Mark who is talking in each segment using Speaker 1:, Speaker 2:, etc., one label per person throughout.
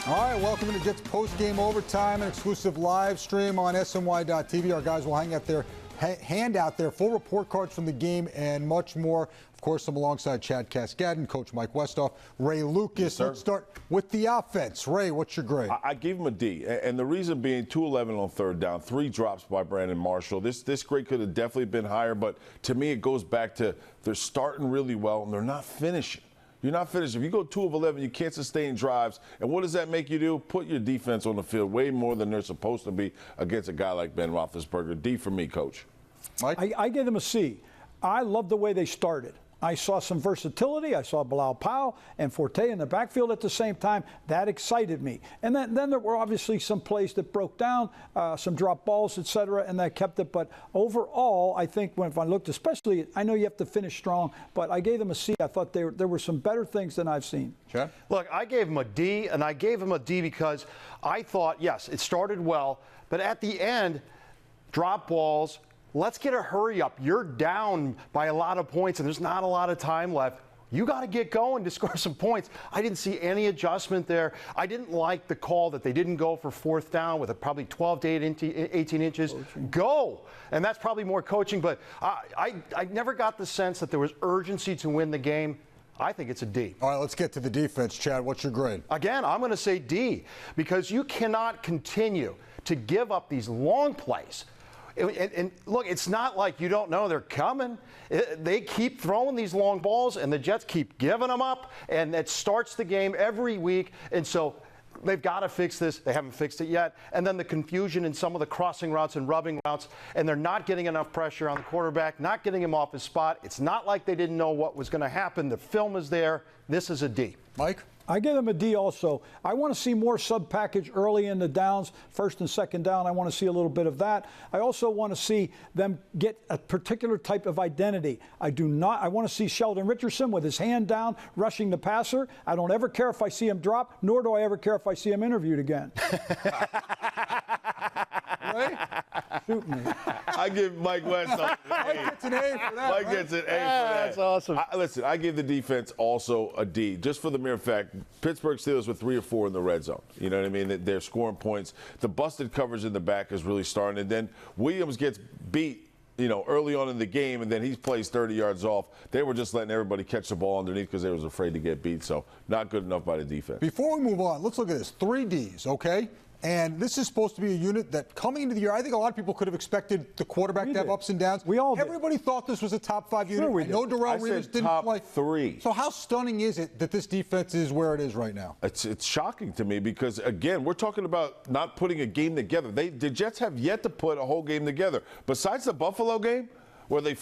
Speaker 1: All right, welcome to Jets post-game overtime, an exclusive live stream on SNY.TV. Our guys will hand out their full report cards from the game and much more. Of course, I'm alongside Chad Cascadden, Coach Mike Westhoff, Ray Lucas.
Speaker 2: Yes,
Speaker 1: let's start with the offense. Ray, what's your grade?
Speaker 2: I gave him a D, and the reason being 2-11 on third down, 3 drops by Brandon Marshall. This grade could have definitely been higher, but to me it goes back to they're starting really well and they're not finishing. You're not finished. If you go 2 of 11, you can't sustain drives. And what does that make you do? Put your defense on the field way more than they're supposed to be against a guy like Ben Roethlisberger. D for me, Coach.
Speaker 1: Mike?
Speaker 3: I gave them a C. I love the way they started. I saw some versatility. I saw Bilal Powell and Forte in the backfield at the same time. That excited me. And then there were obviously some plays that broke down, some drop balls, et cetera, and that kept it. But overall, I think if I looked, especially, I know you have to finish strong, but I gave them a C. I thought there were some better things than I've seen.
Speaker 1: Chad?
Speaker 4: Look, I gave him a D, and I gave him a D because I thought, yes, it started well, but at the end, drop balls, let's get a hurry up. You're down by a lot of points, and there's not a lot of time left. You got to get going to score some points. I didn't see any adjustment there. I didn't like the call that they didn't go for fourth down with probably 12 to 18 inches. Coaching. Go! And that's probably more coaching, but I never got the sense that there was urgency to win the game. I think it's a D.
Speaker 1: All right, let's get to the defense. Chad, what's your grade?
Speaker 4: Again, I'm going to say D because you cannot continue to give up these long plays. And look, it's not like you don't know they're coming. They keep throwing these long balls, and the Jets keep giving them up, and it starts the game every week. And so they've got to fix this. They haven't fixed it yet. And then the confusion in some of the crossing routes and rubbing routes, and they're not getting enough pressure on the quarterback, not getting him off his spot. It's not like they didn't know what was going to happen. The film is there. This is a D.
Speaker 1: Mike?
Speaker 3: I give them a D also. I want to see more sub-package early in the downs, first and second down. I want to see a little bit of that. I also want to see them get a particular type of identity. I want to see Sheldon Richardson with his hand down, rushing the passer. I don't ever care if I see him drop, nor do I ever care if I see him interviewed again.
Speaker 1: Ray?
Speaker 3: Shoot me.
Speaker 2: I give Mike Westhoff
Speaker 1: Mike gets an A for that.
Speaker 2: Mike gets an A for that.
Speaker 4: That's awesome.
Speaker 2: Listen, I gave the defense also a D, just for the mere fact Pittsburgh Steelers were 3 or 4 in the red zone. You know what I mean? They're scoring points. The busted coverage in the back is really starting. And then Williams gets beat, early on in the game, and then he plays 30 yards off. They were just letting everybody catch the ball underneath because they was afraid to get beat. So not good enough by the defense.
Speaker 1: Before we move on, let's look at this. 3 Ds, okay? And this is supposed to be a unit that coming into the year, I think a lot of people could have expected the quarterback to have ups and downs.
Speaker 3: We all did.
Speaker 1: Everybody thought this was a top 5 unit.
Speaker 3: We
Speaker 1: I know Darrelle Revis didn't
Speaker 2: top
Speaker 1: play.
Speaker 2: 3.
Speaker 1: So how stunning is it that this defense is where it is right now?
Speaker 2: It's shocking to me because, again, we're talking about not putting a game together. The Jets have yet to put a whole game together. Besides the Buffalo game, where they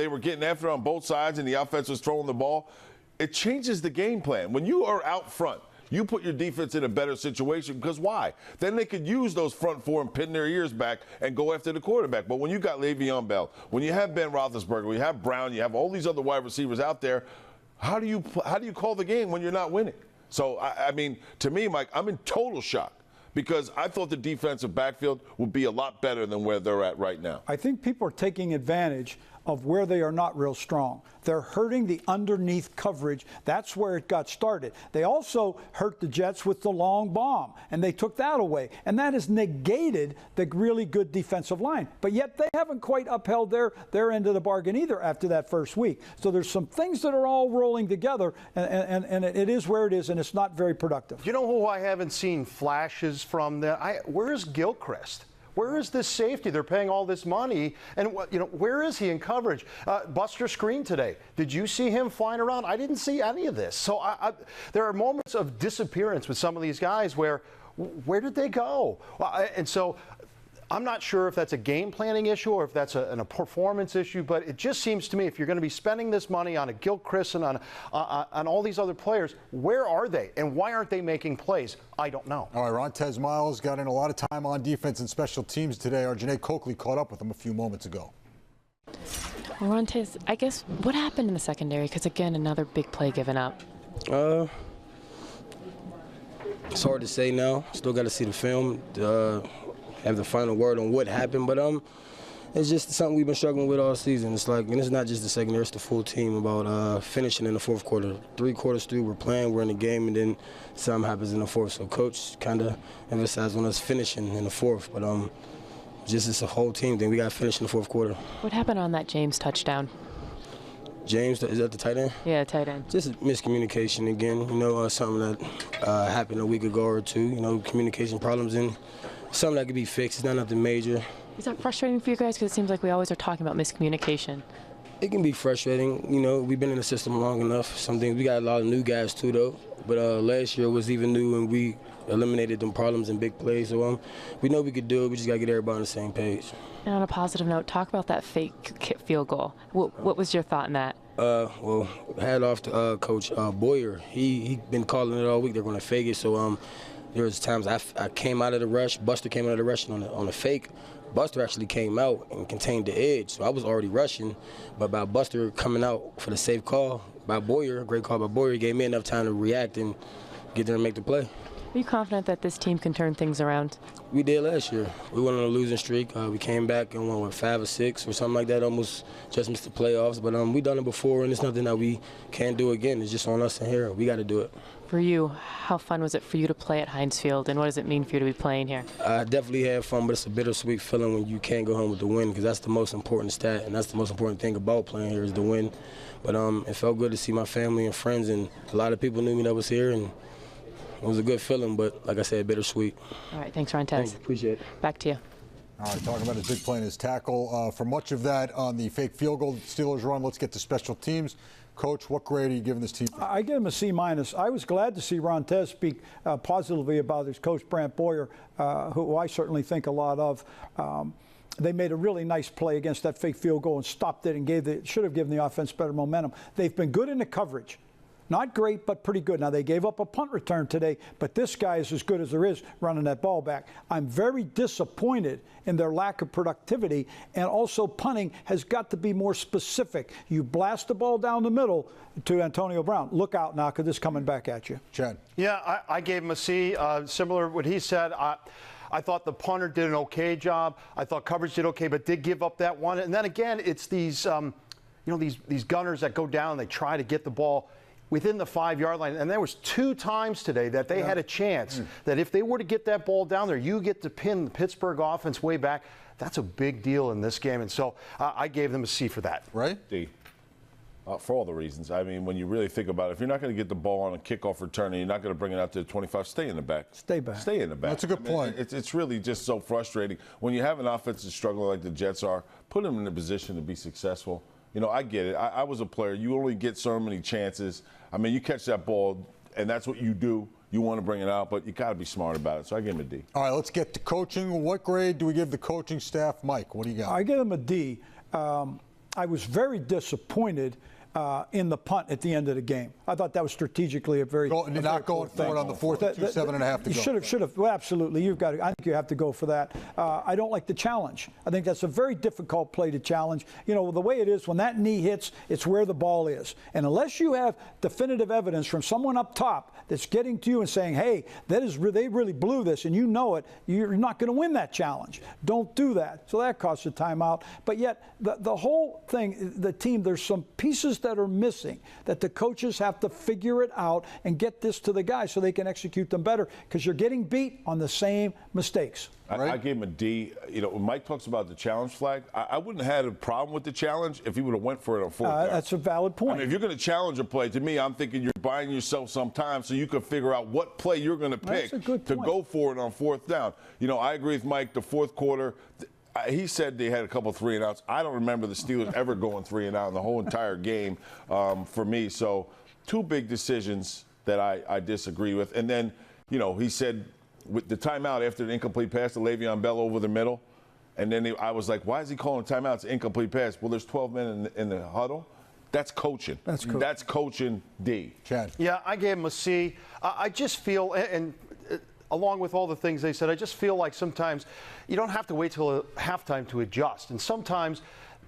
Speaker 2: were getting after on both sides and the offense was throwing the ball, it changes the game plan. When you are out front, you put your defense in a better situation because why? Then they could use those front 4 and pin their ears back and go after the quarterback. But when you got Le'Veon Bell, when you have Ben Roethlisberger, when you have Brown, you have all these other wide receivers out there, how do you call the game when you're not winning? So, I mean, to me, Mike, I'm in total shock because I thought the defensive backfield would be a lot better than where they're at right now.
Speaker 3: I think people are taking advantage of where they are not real strong. They're hurting the underneath coverage. That's where it got started. They also hurt the Jets with the long bomb, and they took that away. And that has negated the really good defensive line. But yet they haven't quite upheld their end of the bargain either after that first week. So there's some things that are all rolling together, and it is where it is, and it's not very productive.
Speaker 4: You know who I haven't seen flashes from? Where's Gilchrist? Where is this safety? They're paying all this money, and where is he in coverage? Buster Screen today. Did you see him flying around? I didn't see any of this. So there are moments of disappearance with some of these guys where did they go? And so I'm not sure if that's a game planning issue or if that's a performance issue, but it just seems to me if you're going to be spending this money on a Gilchrist and on all these other players, where are they and why aren't they making plays? I don't know.
Speaker 1: All right, Rontez Miles got in a lot of time on defense and special teams today. Our Janae Coakley caught up with him a few moments ago.
Speaker 5: Well, Rontez, I guess what happened in the secondary? Because, again, another big play given up.
Speaker 6: It's hard to say now. Still got to see the film. Have the final word on what happened, but It's just something we've been struggling with all season. It's like, and it's not just the secondary, it's the full team about finishing in the fourth quarter. 3 quarters through, we're playing, we're in the game, and then something happens in the fourth. So coach kind of emphasized on us finishing in the fourth, but just it's a whole team thing. We got to finish in the fourth quarter.
Speaker 5: What happened on that James touchdown?
Speaker 6: James, is that the tight end?
Speaker 5: Yeah, tight end.
Speaker 6: Just miscommunication again. You know, something that happened a week ago or two. You know, communication problems, and something that could be fixed. It's not nothing major.
Speaker 5: Is that frustrating for you guys? Because it seems like we always are talking about miscommunication.
Speaker 6: It can be frustrating. You know, we've been in the system long enough. Some things, we got a lot of new guys too, though. But last year was even new, and we eliminated them problems in big plays. So we know we could do it. We just got to get everybody on the same page.
Speaker 5: And on a positive note, talk about that fake field goal. What was your thought in that?
Speaker 6: Well, hat off to Coach Boyer. He been calling it all week. They're going to fake it. So there was times I came out of the rush. Buster came out of the rush on the fake. Buster actually came out and contained the edge. So I was already rushing. But by Buster coming out for the safe call by Boyer, great call by Boyer, gave me enough time to react and get there and make the play.
Speaker 5: Are you confident that this team can turn things around?
Speaker 6: We did last year. We went on a losing streak. We came back and won with 5 or 6 or something like that, almost just missed the playoffs. But we done it before, and it's nothing that we can't do again. It's just on us and here. We got to do it.
Speaker 5: For you, how fun was it for you to play at Heinz Field, and what does it mean for you to be playing here?
Speaker 6: I definitely had fun, but it's a bittersweet feeling when you can't go home with the win, because that's the most important stat, and that's the most important thing about playing here is the win. But it felt good to see my family and friends, and a lot of people knew me that was here, and it was a good feeling, but like I said, bittersweet.
Speaker 5: All right, thanks, Ron Tez.
Speaker 6: Thank you. Appreciate it.
Speaker 5: Back to you.
Speaker 1: All right, talking about his big play and his tackle. For much of that on the fake field goal Steelers run, let's get to special teams. Coach, what grade are you giving this team?
Speaker 3: I give him a C-. I was glad to see Ron Tez speak positively about his coach, Brant Boyer, who I certainly think a lot of. They made a really nice play against that fake field goal and stopped it and should have given the offense better momentum. They've been good in the coverage. Not great, but pretty good. Now, they gave up a punt return today, but this guy is as good as there is running that ball back. I'm very disappointed in their lack of productivity, and also punting has got to be more specific. You blast the ball down the middle to Antonio Brown. Look out now, because it's coming back at you.
Speaker 1: Chad.
Speaker 4: Yeah, I gave him a C. Similar to what he said. I thought the punter did an okay job. I thought coverage did okay, but did give up that one. And then again, it's these, these gunners that go down. They try to get the ball within the 5-yard line. And there was 2 times today that they had a chance that if they were to get that ball down there, you get to pin the Pittsburgh offense way back. That's a big deal in this game. And so I gave them a C for that.
Speaker 1: Right?
Speaker 2: D. For all the reasons. I mean, when you really think about it, if you're not going to get the ball on a kickoff return and you're not going to bring it out to the 25, stay in the back.
Speaker 3: Stay back.
Speaker 2: Stay in the back.
Speaker 1: That's a good point.
Speaker 2: It's really just so frustrating. When you have an offense that's struggling like the Jets are, put them in a position to be successful. You know, I get it. I was a player. You only get so many chances. I mean, you catch that ball, and that's what you do. You want to bring it out, but you got to be smart about it. So I give him a D. All
Speaker 1: right, let's get to coaching. What grade do we give the coaching staff? Mike, what do you got?
Speaker 3: I give him a D. I was very disappointed in the punt at the end of the game. I thought that was strategically a very
Speaker 1: not going for it on the 4th, 7.5 to go.
Speaker 3: Should have. Well, absolutely. You've got to. I think you have to go for that. I don't like the challenge. I think that's a very difficult play to challenge. You know, the way it is, when that knee hits, it's where the ball is. And unless you have definitive evidence from someone up top that's getting to you and saying, hey, they really blew this, and you know it, you're not going to win that challenge. Don't do that. So that costs a timeout. But yet, the whole thing, the team, there's some pieces that are missing that the coaches have to figure it out and get this to the guys so they can execute them better, because you're getting beat on the same mistakes.
Speaker 2: I gave him a D. You know, when Mike talks about the challenge flag, I wouldn't have had a problem with the challenge if he would have went for it on 4th down.
Speaker 3: That's a valid point.
Speaker 2: I mean, if you're going to challenge a play, to me, I'm thinking you're buying yourself some time so you can figure out what play you're going to pick to go for it on 4th down. You know, I agree with Mike. The 4th quarter, he said they had a couple 3-and-outs. I don't remember the Steelers ever going 3-and-out in the whole entire game for me. So 2 big decisions that I disagree with. And then, you know, he said with the timeout after the incomplete pass to Le'Veon Bell over the middle. And then I was like, why is he calling timeout? It's an incomplete pass. Well, there's 12 men in the huddle. That's coaching. That's coaching D.
Speaker 1: Chad.
Speaker 4: Yeah, I gave him a C. I just feel, and along with all the things they said, I just feel like sometimes you don't have to wait till halftime to adjust. And sometimes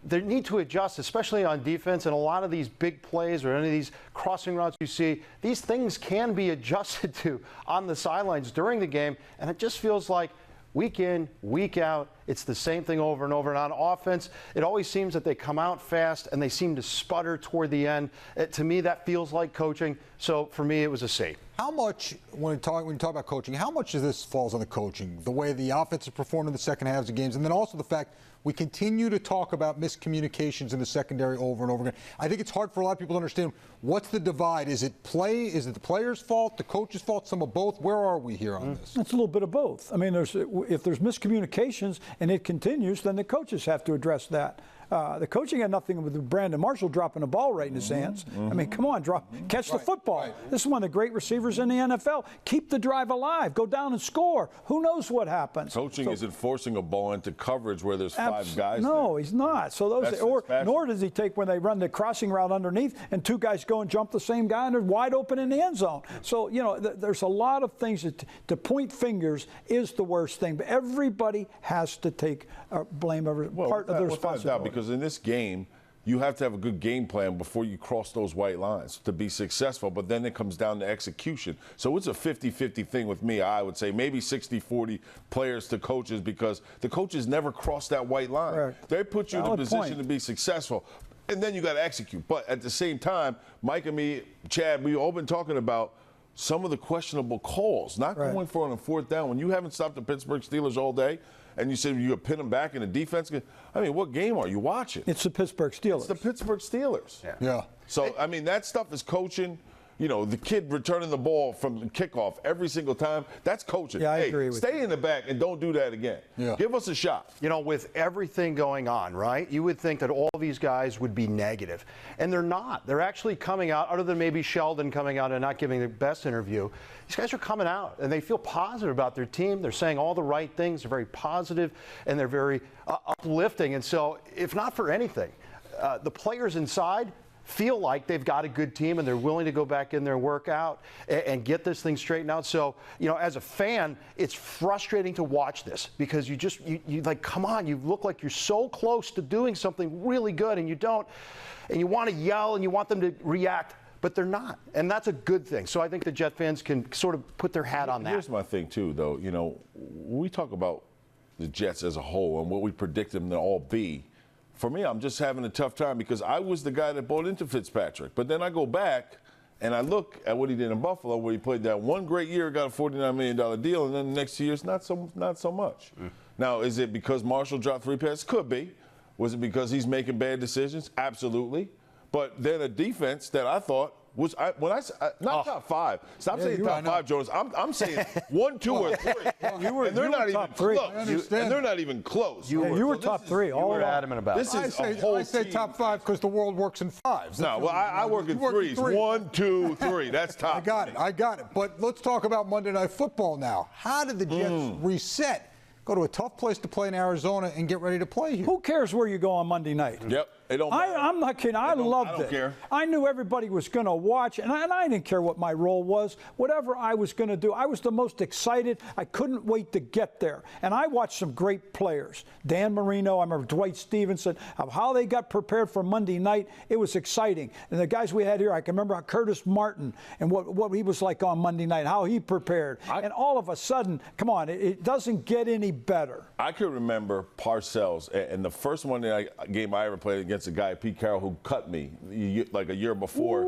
Speaker 4: they need to adjust, especially on defense, and a lot of these big plays or any of these crossing routes you see, these things can be adjusted to on the sidelines during the game, and it just feels like week in, week out, It's the same thing over and over. And on offense, it always seems that they come out fast and they seem to sputter toward the end. To me, that feels like coaching. So for me, it was a C.
Speaker 1: How much, when you talk about coaching, how much of this falls on the coaching? The way the offense has performed in the second halves of games, and then also the fact we continue to talk about miscommunications in the secondary over and over again. I think it's hard for a lot of people to understand what's the divide. Is it the player's fault, the coach's fault, some of both? Where are we here on this?
Speaker 3: It's a little bit of both. I mean, if there's miscommunications and it continues, then the coaches have to address that. The coaching had nothing with Brandon Marshall dropping a ball right in his hands. I mean, come on, catch the football. This is one of the great receivers in the NFL. Keep the drive alive. Go down and score. Who knows what happens?
Speaker 2: Coaching isn't forcing a ball into coverage where there's five guys.
Speaker 3: No,
Speaker 2: there.
Speaker 3: he's not. So nor does he take when they run the crossing route underneath and two guys go and jump the same guy and they're wide open in the end zone. So there's a lot of things to point fingers is the worst thing. But everybody has to take blame part of the responsibility.
Speaker 2: Because in this game, you have to have a good game plan before you cross those white lines to be successful, but then it comes down to execution. So it's a 50-50 thing with me. I would say maybe 60-40 players to coaches because the coaches never cross that white line.
Speaker 3: Correct.
Speaker 2: They put you in a position to be successful, and then you got to execute. But at the same time, Mike and me, Chad, we've all been talking about some of the questionable calls, not going for it on fourth down. When you haven't stopped the Pittsburgh Steelers all day, and you said you pin them back in the defense. I mean, what game are you watching?
Speaker 3: It's the Pittsburgh Steelers.
Speaker 2: It's the Pittsburgh Steelers.
Speaker 1: Yeah.
Speaker 2: So, I mean, that stuff is coaching. You know, the kid returning the ball from the kickoff every single time, that's coaching.
Speaker 3: Yeah, I agree with
Speaker 2: stay in the back and don't do that again.
Speaker 1: Yeah.
Speaker 2: Give us a shot.
Speaker 4: You know, with everything going on, right, you would think that all these guys would be negative. And they're not. They're actually coming out, other than maybe Sheldon coming out and not giving the best interview. These guys are coming out, and they feel positive about their team. They're saying all the right things. They're very positive, and they're very uplifting. And so, if not for anything, the players inside feel like they've got a good team and they're willing to go back in there and work out and get this thing straightened out. So, as a fan, it's frustrating to watch this because you like, come on, you look like you're so close to doing something really good and you don't, and you want to yell and you want them to react, but they're not. And that's a good thing. So I think the Jet fans can sort of put their hat on that.
Speaker 2: Here's my thing, too, though. When we talk about the Jets as a whole and what we predict them to all be, for me, I'm just having a tough time because I was the guy that bought into Fitzpatrick. But then I go back and I look at what he did in Buffalo, where he played that one great year, got a $49 million deal, and then the next 2 years, not so much. Now, is it because Marshall dropped 3 passes? Could be. Was it because he's making bad decisions? Absolutely. But then a defense that I thought was not top five. Stop saying top five, Jonas. I'm saying 1, 2, or 3. And they're not even close. And they're not even close.
Speaker 3: You were top 3.
Speaker 4: You were adamant about it.
Speaker 1: I say top 5 because the world works in 5s.
Speaker 2: No, well, I work in 3s. 1, 2, 3. That's top.
Speaker 1: I got it. But let's talk about Monday Night Football now. How did the Jets reset? Go to a tough place to play in Arizona and get ready to play here.
Speaker 3: Who cares where you go on Monday night?
Speaker 2: Yep. It don't matter.
Speaker 3: I'm not kidding. I loved it.
Speaker 2: I don't care.
Speaker 3: I knew everybody was going to watch, and I didn't care what my role was. Whatever I was going to do, I was the most excited. I couldn't wait to get there. And I watched some great players. Dan Marino, I remember Dwight Stevenson, of how they got prepared for Monday night. It was exciting. And the guys we had here, I can remember Curtis Martin and what he was like on Monday night, how he prepared. And all of a sudden, come on, it doesn't get any better.
Speaker 2: I could remember Parcells, and the first Monday night game I ever played against a guy, Pete Carroll, who cut me like a year before.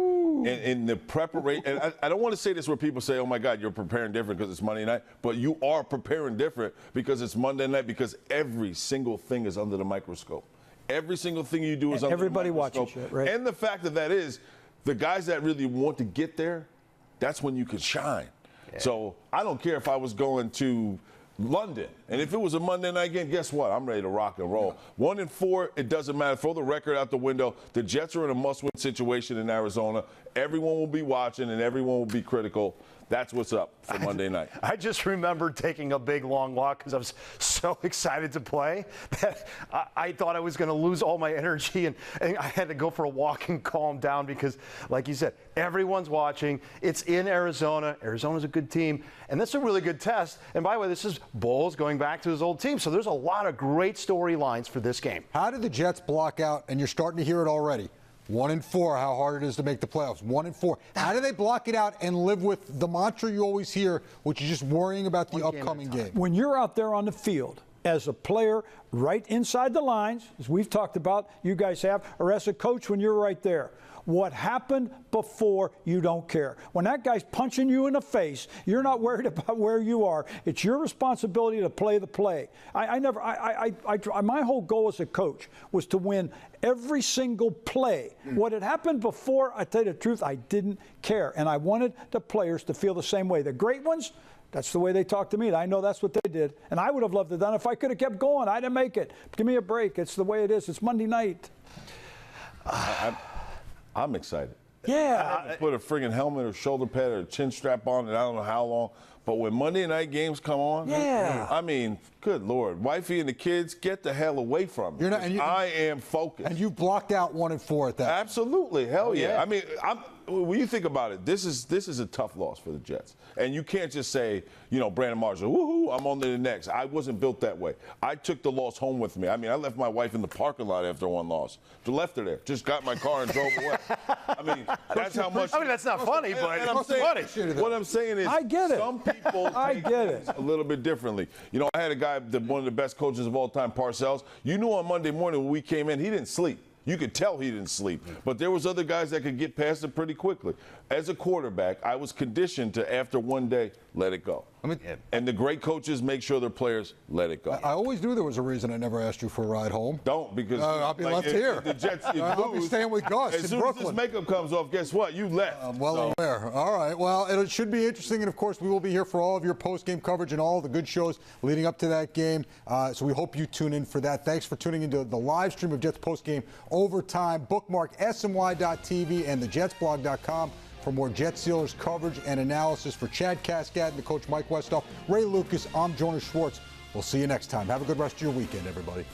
Speaker 2: In the preparation, and I don't want to say this where people say, oh my God, you're preparing different because it's Monday night, but you are preparing different because it's Monday night, because every single thing is under the microscope. Every single thing you do is under the microscope.
Speaker 3: Everybody watches it, right?
Speaker 2: And the fact that is, the guys that really want to get there, that's when you can shine. Yeah. So I don't care if I was going to London, and if it was a Monday night game, guess what? I'm ready to rock and roll. 1-4, it doesn't matter. Throw the record out the window. The Jets are in a must-win situation in Arizona. Everyone will be watching, and everyone will be critical. That's what's up for Monday night.
Speaker 4: I just remember taking a big, long walk because I was so excited to play that I thought I was going to lose all my energy, and I had to go for a walk and calm down because, like you said, everyone's watching. It's in Arizona. Arizona's a good team, and that's a really good test. And by the way, this is Bowles going back to his old team, so there's a lot of great storylines for this game.
Speaker 1: How did the Jets block out, and you're starting to hear it already, 1-4, how hard it is to make the playoffs. 1-4. How do they block it out and live with the mantra you always hear, which is just worrying about the upcoming game?
Speaker 3: When you're out there on the field as a player right inside the lines, as we've talked about, you guys have, or as a coach when you're right there. What happened before, you don't care. When that guy's punching you in the face, you're not worried about where you are. It's your responsibility to play the play. My whole goal as a coach was to win every single play. What had happened before, I tell you the truth, I didn't care. And I wanted the players to feel the same way. The great ones, that's the way they talk to me. I know that's what they did. And I would have loved to have done it if I could have kept going. I didn't make it. Give me a break. It's the way it is. It's Monday night.
Speaker 2: I'm excited.
Speaker 3: Yeah.
Speaker 2: I haven't put a friggin' helmet or shoulder pad or a chin strap on in I don't know how long. But when Monday night games come on,
Speaker 3: yeah.
Speaker 2: I mean, good Lord, wifey and the kids, get the hell away from me. I am focused.
Speaker 1: And you've blocked out 1 and 4 at that.
Speaker 2: Absolutely, hell yeah. I mean, when you think about it, this is a tough loss for the Jets, and you can't just say, Brandon Marshall, woohoo, I'm on to the next. I wasn't built that way. I took the loss home with me. I mean, I left my wife in the parking lot after one loss. Just left her there. Just got my car and drove away. I mean, that's how much.
Speaker 4: I mean, that's not funny, but
Speaker 2: it's funny. What I'm saying is,
Speaker 3: I get it.
Speaker 2: Some people take it a little bit differently. I had a guy, one of the best coaches of all time, Parcells. You knew on Monday morning when we came in, he didn't sleep. You could tell he didn't sleep. But there was other guys that could get past it pretty quickly. As a quarterback, I was conditioned to, after one day, let it go. And the great coaches make sure their players let it go.
Speaker 1: I always knew there was a reason I never asked you for a ride home.
Speaker 2: Don't, because
Speaker 1: I'll be left here.
Speaker 2: The Jets,
Speaker 1: I'll be staying with Gus
Speaker 2: as
Speaker 1: in
Speaker 2: soon
Speaker 1: Brooklyn.
Speaker 2: as this makeup comes off, guess what? You left.
Speaker 1: I'm well aware. All right. Well, it should be interesting, and of course, we will be here for all of your post-game coverage and all the good shows leading up to that game. So we hope you tune in for that. Thanks for tuning into the live stream of Jets post-game overtime. Bookmark SNY.TV and thejetsblog.com for more Jets Steelers coverage and analysis. For Chad Cascadden, the coach Mike Westhoff, Ray Lucas, I'm Jonas Schwartz. We'll see you next time. Have a good rest of your weekend, everybody.